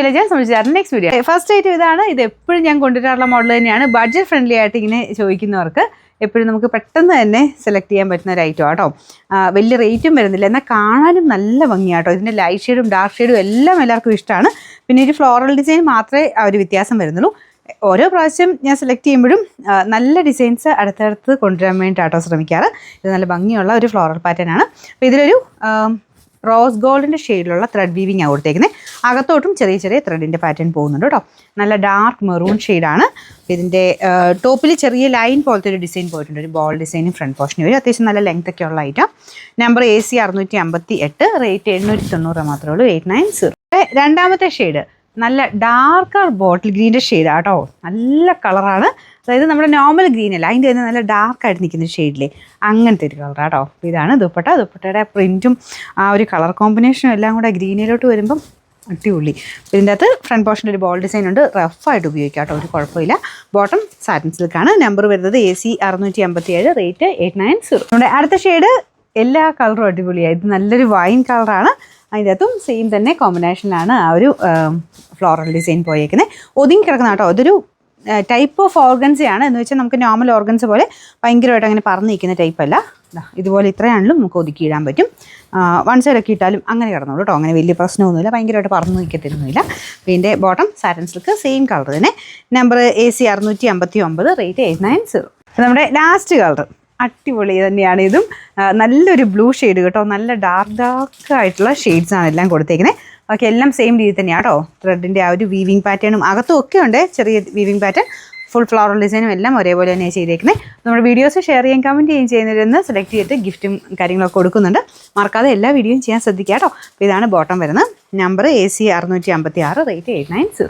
Next video. First ആയിട്ട് ഇതാണ്. ഇത് എപ്പോഴും ഞാൻ കൊണ്ടുവരാറുള്ള മോഡൽ തന്നെയാണ്. ബഡ്ജറ്റ് ഫ്രണ്ട്ലി ആയിട്ട് ഇങ്ങനെ ചോദിക്കുന്നവർക്ക് എപ്പോഴും നമുക്ക് പെട്ടെന്ന് തന്നെ സെലക്ട് ചെയ്യാൻ പറ്റുന്ന ഒരു ഐറ്റം ആട്ടോ. വലിയ റേറ്റും വരുന്നില്ല, എന്നാൽ കാണാനും നല്ല ഭംഗിയാട്ടോ. ഇതിൻ്റെ ലൈറ്റ് ഷെയ്ഡും ഡാർക്ക് ഷെയ്ഡും എല്ലാം എല്ലാവർക്കും ഇഷ്ടമാണ്. പിന്നെ ഒരു ഫ്ലോറൽ ഡിസൈൻ മാത്രമേ ആ ഒരു വ്യത്യാസം വരുന്നുള്ളൂ. ഓരോ പ്രാവശ്യം ഞാൻ സെലക്ട് ചെയ്യുമ്പോഴും നല്ല ഡിസൈൻസ് അടുത്തടുത്ത് കൊണ്ടുവരാൻ വേണ്ടിയിട്ടാട്ടോ ശ്രമിക്കാറ്. ഇത് നല്ല ഭംഗിയുള്ള ഒരു ഫ്ലോറൽ പാറ്റേൺ ആണ്. അപ്പോൾ ഇതിലൊരു റോസ് ഗോൾഡിൻ്റെ ഷെയ്ഡിലുള്ള ത്രെഡ് വീവിങ് ആണ് കൊടുത്തേക്കുന്നത്. അകത്തോട്ടും ചെറിയ ചെറിയ ത്രെഡിൻ്റെ പാറ്റേൺ പോകുന്നുണ്ട് കേട്ടോ. നല്ല ഡാർക്ക് മെറൂൺ ഷെയ്ഡാണ്. ഇതിൻ്റെ ടോപ്പിൽ ചെറിയ ലൈൻ പോലത്തെ ഒരു ഡിസൈൻ പോയിട്ടുണ്ട്. ഒരു ബോൾ ഡിസൈനും ഫ്രണ്ട് പോർഷനും വരും. അത്യാവശ്യം നല്ല ലെങ്ത് ഒക്കെ ഉള്ള ഐറ്റം. നമ്പർ AC 658, റേറ്റ് 790 മാത്രമേ ഉള്ളൂ. 890. രണ്ടാമത്തെ ഷെയ്ഡ് നല്ല ഡാർക്കർ ബോട്ടിൽ ഗ്രീൻ്റെ ഷെയ്ഡാണ് കേട്ടോ. നല്ല കളറാണ്. അതായത് നമ്മുടെ നോർമൽ ഗ്രീൻ അല്ല, അതിൻ്റെ തന്നെ നല്ല ഡാർക്കായിട്ട് നിൽക്കുന്ന ഷെയ്ഡിലെ അങ്ങനത്തെ ഒരു കളറാണ് കേട്ടോ. അപ്പോൾ ഇതാണ് ദുപ്പട്ട. ദുപ്പട്ടയുടെ പ്രിൻറ്റും ആ ഒരു കളർ കോമ്പിനേഷനും എല്ലാം കൂടെ ഗ്രീനിലോട്ട് വരുമ്പം അടിപൊളി. ഇതിൻ്റെ അകത്ത് ഫ്രണ്ട് പോർഷനിൽ ഒരു ബോൾ ഡിസൈൻ ഉണ്ട്. റഫായിട്ട് ഉപയോഗിക്കാം കേട്ടോ, ഒരു കുഴപ്പമില്ല. ബോട്ടം സാറ്റിൻ സിൽക്കാണ്. നമ്പർ വരുന്നത് AC 657, റേറ്റ് 890. നമ്മുടെ അടുത്ത ഷെയ്ഡ് എല്ലാ കളറും അടിപൊളിയായി. ഇത് നല്ലൊരു വൈൻ കളറാണ്. അതിൻ്റെ അകത്തും സെയിം തന്നെ കോമ്പിനേഷനിലാണ് ആ ഒരു ഫ്ലോറൽ ഡിസൈൻ പോയേക്കുന്നത്. ഒതുങ്ങി കിടക്കുന്ന കേട്ടോ. ഇതൊരു ടൈപ്പ് ഓഫ് ഓർഗൻസയാണ്. എന്ന് വെച്ചാൽ നമുക്ക് നോർമൽ ഓർഗൻസ് പോലെ ഭയങ്കരമായിട്ട് അങ്ങനെ പറന്ന് നിൽക്കുന്ന ടൈപ്പല്ല. ഇതുപോലെ ഇത്രയാണെങ്കിലും നമുക്ക് ഒതുക്കിയിടാൻ പറ്റും. വൺ സൈഡൊക്കെ ഇട്ടാലും അങ്ങനെ കിടന്നോളൂ കേട്ടോ. അങ്ങനെ വലിയ പ്രശ്നമൊന്നുമില്ല, ഭയങ്കരമായിട്ട് പറന്ന് നിൽക്കത്തൊന്നുമില്ല. പിന്നെ bottom satin silk same colour തന്നെ. Number AC 659, rate 890. നമ്മുടെ ലാസ്റ്റ് കളർ അടിപൊളി തന്നെയാണ്. ഇതും നല്ലൊരു ബ്ലൂ ഷെയ്ഡ് കേട്ടോ. നല്ല ഡാർക്ക് ആയിട്ടുള്ള ഷെയ്ഡ്സാണ് എല്ലാം കൊടുത്തേക്കുന്നത്. ഓക്കെ, എല്ലാം സെയിം രീതി തന്നെയാണ് കേട്ടോ. ത്രെഡിൻ്റെ ആ ഒരു വീവിങ് പാറ്റേണും അകത്തും ഒക്കെ ഉണ്ട് ചെറിയ വീവിങ് പാറ്റേൺ. ഫുൾ ഫ്ലോറൽ ഡിസൈനും എല്ലാം ഒരേപോലെ തന്നെയാണ് ചെയ്തേക്കുന്നത്. നമ്മുടെ വീഡിയോസ് ഷെയർ ചെയ്യാൻ കമൻറ്റ് ചെയ്യുകയും ചെയ്യുന്നതിൽ സെലക്ട് ചെയ്തിട്ട് ഗിഫ്റ്റും കാര്യങ്ങളൊക്കെ കൊടുക്കുന്നുണ്ട്. മറക്കാതെ എല്ലാ വീഡിയോയും ചെയ്യാൻ ശ്രദ്ധിക്കുക കേട്ടോ. അപ്പോൾ ഇതാണ് ബോട്ടം വരുന്നത്. Number AC 656, rate 890.